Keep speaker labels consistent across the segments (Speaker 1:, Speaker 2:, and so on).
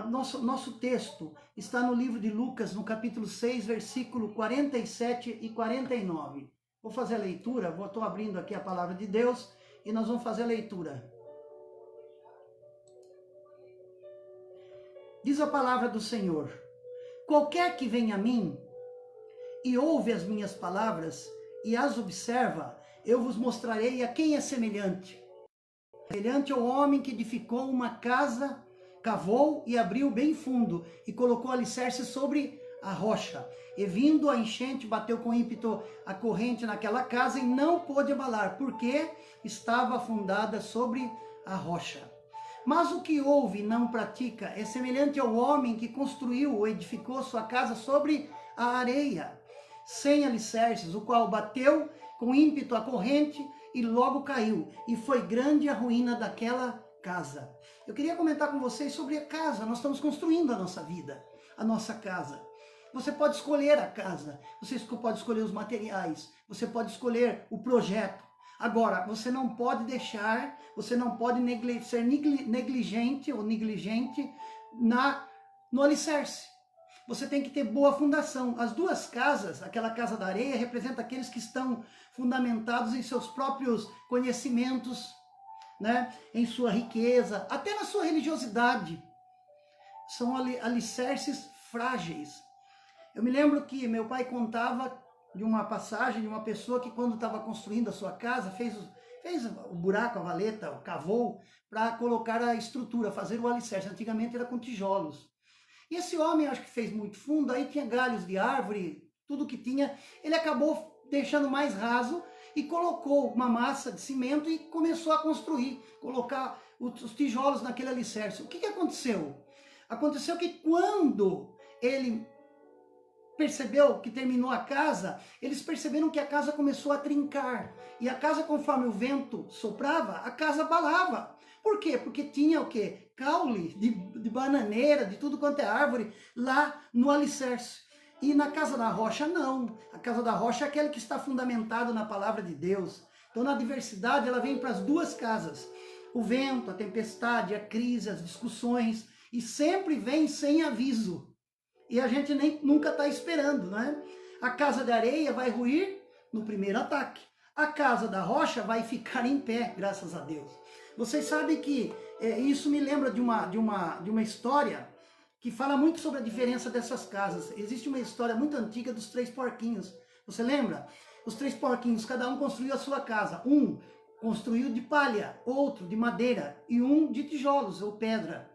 Speaker 1: Nosso texto está no livro de Lucas, no capítulo 6, versículo 47 e 49. Vou fazer a leitura, estou abrindo aqui a palavra de Deus e nós vamos fazer a leitura. Diz a palavra do Senhor: qualquer que vem a mim e ouve as minhas palavras e as observa, eu vos mostrarei a quem é semelhante. Semelhante ao homem que edificou uma casa, cavou e abriu bem fundo e colocou alicerce sobre a rocha. E vindo a enchente, bateu com ímpeto a corrente naquela casa e não pôde abalar, porque estava fundada sobre a rocha. Mas o que ouve e não pratica é semelhante ao homem que construiu ou edificou sua casa sobre a areia, sem alicerces, o qual bateu com ímpeto a corrente e logo caiu, e foi grande a ruína daquela casa. Eu queria comentar com vocês sobre a casa. Nós estamos construindo a nossa vida, a nossa casa. Você pode escolher a casa, você pode escolher os materiais, você pode escolher o projeto. Agora, você não pode deixar, você não pode ser negligente no alicerce. Você tem que ter boa fundação. As duas casas, aquela casa da areia, representa aqueles que estão fundamentados em seus próprios conhecimentos, né? Em sua riqueza, até na sua religiosidade. São alicerces frágeis. Eu me lembro que meu pai contava de uma passagem de uma pessoa que, quando estava construindo a sua casa, fez o buraco, a valeta, cavou para colocar a estrutura, fazer o alicerce. Antigamente era com tijolos. E esse homem, acho que fez muito fundo, aí tinha galhos de árvore, tudo que tinha. Ele acabou deixando mais raso e colocou uma massa de cimento e começou a construir, colocar os tijolos naquele alicerce. O que aconteceu? Aconteceu que quando ele percebeu que terminou a casa, eles perceberam que a casa começou a trincar. E a casa, conforme o vento soprava, a casa abalava. Por quê? Porque tinha o quê? Caule de bananeira, de tudo quanto é árvore, lá no alicerce. E na casa da rocha, não. A casa da rocha é aquela que está fundamentada na palavra de Deus. Então, na adversidade, ela vem para as duas casas. O vento, a tempestade, a crise, as discussões. E sempre vem sem aviso. E a gente nunca está esperando, né? A casa da areia vai ruir no primeiro ataque. A casa da rocha vai ficar em pé, graças a Deus. Vocês sabem que isso me lembra de uma história que fala muito sobre a diferença dessas casas. Existe uma história muito antiga dos 3 porquinhos. Você lembra? Os 3 porquinhos, cada um construiu a sua casa. Um construiu de palha, outro de madeira e um de tijolos ou pedra.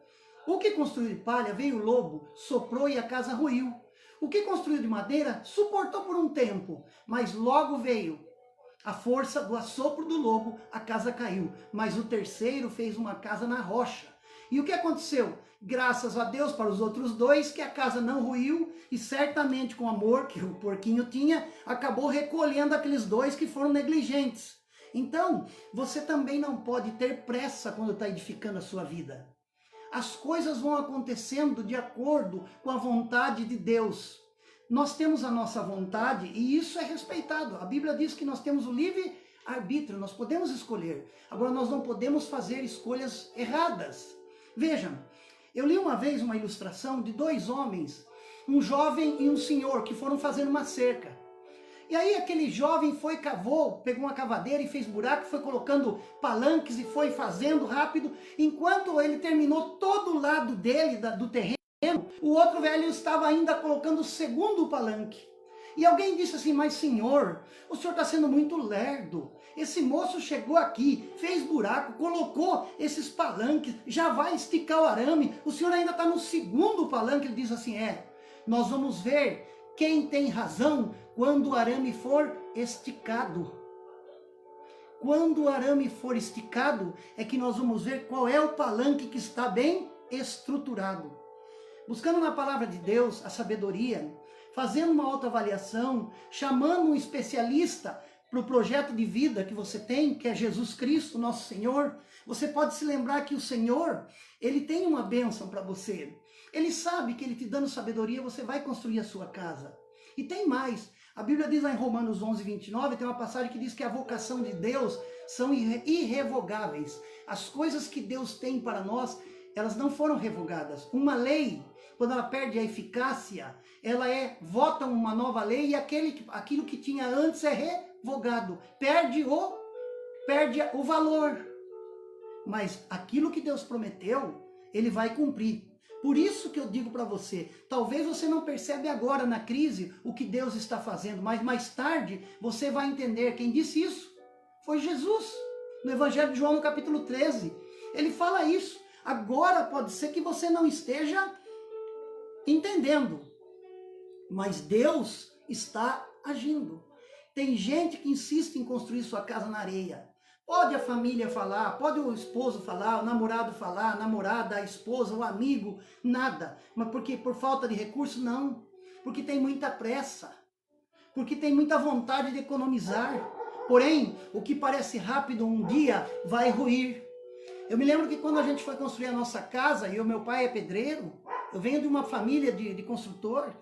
Speaker 1: O que construiu de palha, veio o lobo, soprou e a casa ruiu. O que construiu de madeira, suportou por um tempo, mas logo veio a força do assopro do lobo, a casa caiu. Mas o terceiro fez uma casa na rocha. E o que aconteceu? Graças a Deus para os outros 2, que a casa não ruiu, e certamente com o amor que o porquinho tinha, acabou recolhendo aqueles 2 que foram negligentes. Então, você também não pode ter pressa quando está edificando a sua vida. As coisas vão acontecendo de acordo com a vontade de Deus. Nós temos a nossa vontade e isso é respeitado. A Bíblia diz que nós temos o livre arbítrio, nós podemos escolher. Agora, nós não podemos fazer escolhas erradas. Vejam, eu li uma vez uma ilustração de 2 homens, um jovem e um senhor, que foram fazer uma cerca. E aí aquele jovem foi, cavou, pegou uma cavadeira e fez buraco, foi colocando palanques e foi fazendo rápido. Enquanto ele terminou todo o lado dele, do terreno, o outro velho estava ainda colocando o segundo palanque. E alguém disse assim: mas senhor, o senhor está sendo muito lerdo. Esse moço chegou aqui, fez buraco, colocou esses palanques, já vai esticar o arame. O senhor ainda está no segundo palanque. Ele diz assim: nós vamos ver quem tem razão quando o arame for esticado. Quando o arame for esticado, é que nós vamos ver qual é o palanque que está bem estruturado. Buscando na palavra de Deus a sabedoria, fazendo uma autoavaliação, chamando um especialista para o projeto de vida que você tem, que é Jesus Cristo, nosso Senhor, você pode se lembrar que o Senhor, Ele tem uma bênção para você. Ele sabe que Ele te dando sabedoria, você vai construir a sua casa. E tem mais. A Bíblia diz lá em Romanos 11, 29, tem uma passagem que diz que a vocação de Deus são irrevogáveis. As coisas que Deus tem para nós, elas não foram revogadas. Uma lei, quando ela perde a eficácia, vota uma nova lei e aquilo que tinha antes é revogado. Perde o valor. Mas aquilo que Deus prometeu, Ele vai cumprir. Por isso que eu digo para você, talvez você não percebe agora na crise o que Deus está fazendo, mas mais tarde você vai entender. Quem disse isso foi Jesus. No Evangelho de João, no capítulo 13, ele fala isso. Agora pode ser que você não esteja entendendo, mas Deus está agindo. Tem gente que insiste em construir sua casa na areia. Pode a família falar, pode o esposo falar, o namorado falar, a namorada, a esposa, o amigo, nada. Mas porque por falta de recurso? Não. Porque tem muita pressa. Porque tem muita vontade de economizar. Porém, o que parece rápido um dia vai ruir. Eu me lembro que quando a gente foi construir a nossa casa, e o meu pai é pedreiro, eu venho de uma família de construtores,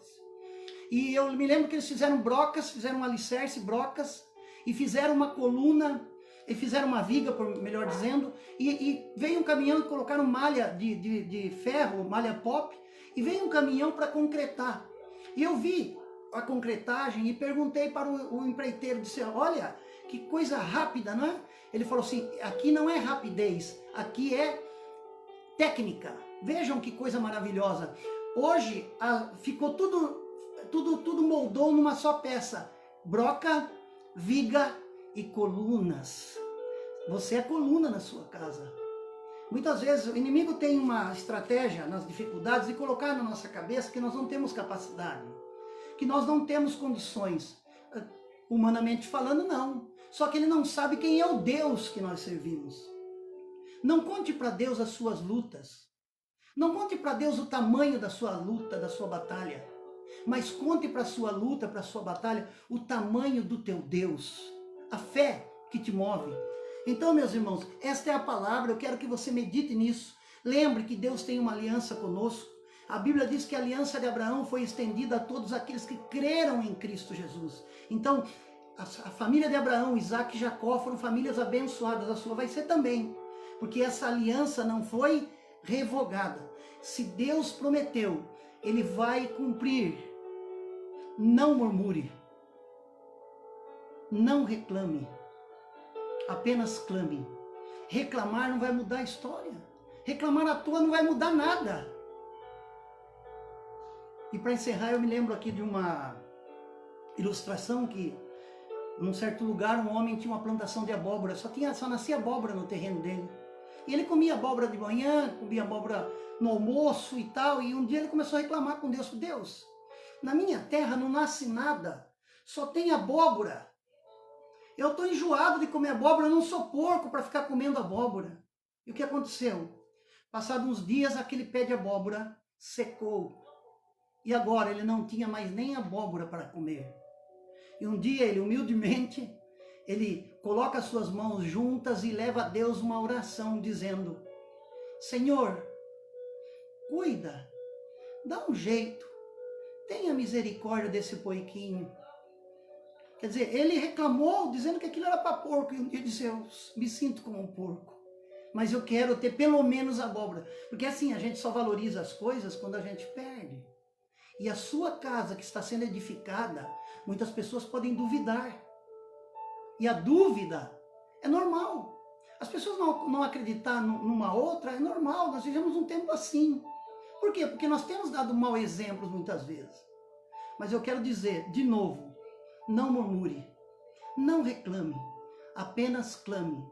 Speaker 1: e eu me lembro que eles fizeram brocas, fizeram um alicerce, brocas, e fizeram uma coluna, e fizeram uma viga, melhor dizendo, e veio um caminhão e colocaram malha de ferro, malha pop, e veio um caminhão para concretar. E eu vi a concretagem e perguntei para o empreiteiro, disse, olha, que coisa rápida, não é? Ele falou assim, aqui não é rapidez, aqui é técnica. Vejam que coisa maravilhosa. Hoje ficou tudo moldou numa só peça. Broca, viga e colunas. Você é coluna na sua casa. Muitas vezes o inimigo tem uma estratégia nas dificuldades de colocar na nossa cabeça que nós não temos capacidade, que nós não temos condições. Humanamente falando, não. Só que ele não sabe quem é o Deus que nós servimos. Não conte para Deus as suas lutas. Não conte para Deus o tamanho da sua luta, da sua batalha. Mas conte para a sua luta, para a sua batalha, o tamanho do teu Deus. A fé que te move. Então, meus irmãos, esta é a palavra. Eu quero que você medite nisso. Lembre que Deus tem uma aliança conosco. A Bíblia diz que a aliança de Abraão foi estendida a todos aqueles que creram em Cristo Jesus. Então, a família de Abraão, Isaac e Jacó foram famílias abençoadas. A sua vai ser também. Porque essa aliança não foi revogada. Se Deus prometeu, Ele vai cumprir. Não murmure. Não reclame. Apenas clame. Reclamar não vai mudar a história. Reclamar à toa não vai mudar nada. E para encerrar, eu me lembro aqui de uma ilustração que, num certo lugar, um homem tinha uma plantação de abóbora. Só nascia abóbora no terreno dele. E ele comia abóbora de manhã, comia abóbora no almoço e tal. E um dia ele começou a reclamar com Deus. Deus, na minha terra não nasce nada. Só tem abóbora. Eu estou enjoado de comer abóbora. Eu não sou porco para ficar comendo abóbora. E o que aconteceu? Passados uns dias, aquele pé de abóbora secou. E agora ele não tinha mais nem abóbora para comer. E um dia ele, humildemente, ele coloca as suas mãos juntas e leva a Deus uma oração dizendo, Senhor, cuida, dá um jeito, tenha misericórdia desse porquinho. Quer dizer, ele reclamou dizendo que aquilo era para porco. E um dia disse, eu me sinto como um porco. Mas eu quero ter pelo menos abóbora. Porque assim, a gente só valoriza as coisas quando a gente perde. E a sua casa que está sendo edificada, muitas pessoas podem duvidar. E a dúvida é normal. As pessoas não acreditar numa outra é normal. Nós vivemos um tempo assim. Por quê? Porque nós temos dado mau exemplos muitas vezes. Mas eu quero dizer, de novo, não murmure, não reclame, apenas clame.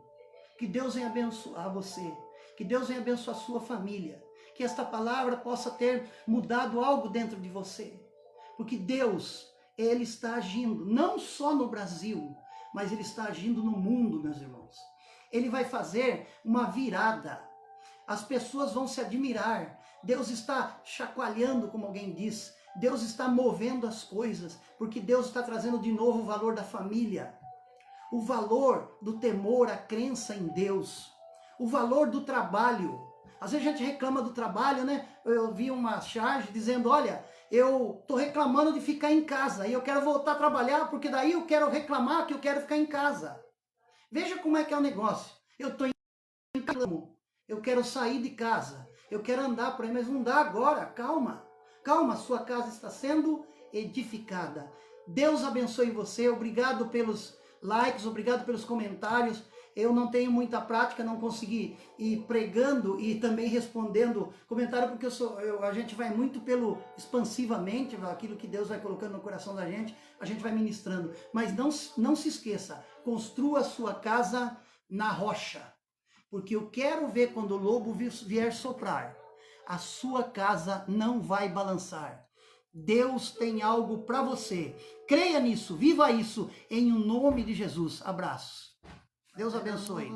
Speaker 1: Que Deus venha abençoar você, que Deus venha abençoar a sua família, que esta palavra possa ter mudado algo dentro de você. Porque Deus, Ele está agindo, não só no Brasil, mas Ele está agindo no mundo, meus irmãos. Ele vai fazer uma virada. As pessoas vão se admirar. Deus está chacoalhando, como alguém diz. Deus está movendo as coisas, porque Deus está trazendo de novo o valor da família. O valor do temor, a crença em Deus. O valor do trabalho. Às vezes a gente reclama do trabalho, né? Eu vi uma charge dizendo, olha, eu estou reclamando de ficar em casa e eu quero voltar a trabalhar porque daí eu quero reclamar que eu quero ficar em casa. Veja como é que é o negócio. Eu estou em reclamo, eu quero sair de casa. eu quero andar por aí, mas não dá agora, calma. Calma, sua casa está sendo edificada. Deus abençoe você, obrigado pelos likes, obrigado pelos comentários. Eu não tenho muita prática, não consegui ir pregando e também respondendo comentário, porque a gente vai muito pelo expansivamente, aquilo que Deus vai colocando no coração da gente, a gente vai ministrando. Mas não se esqueça, construa a sua casa na rocha, porque eu quero ver quando o lobo vier soprar, a sua casa não vai balançar. Deus tem algo para você. Creia nisso, viva isso, em nome de Jesus. Abraços. Deus abençoe.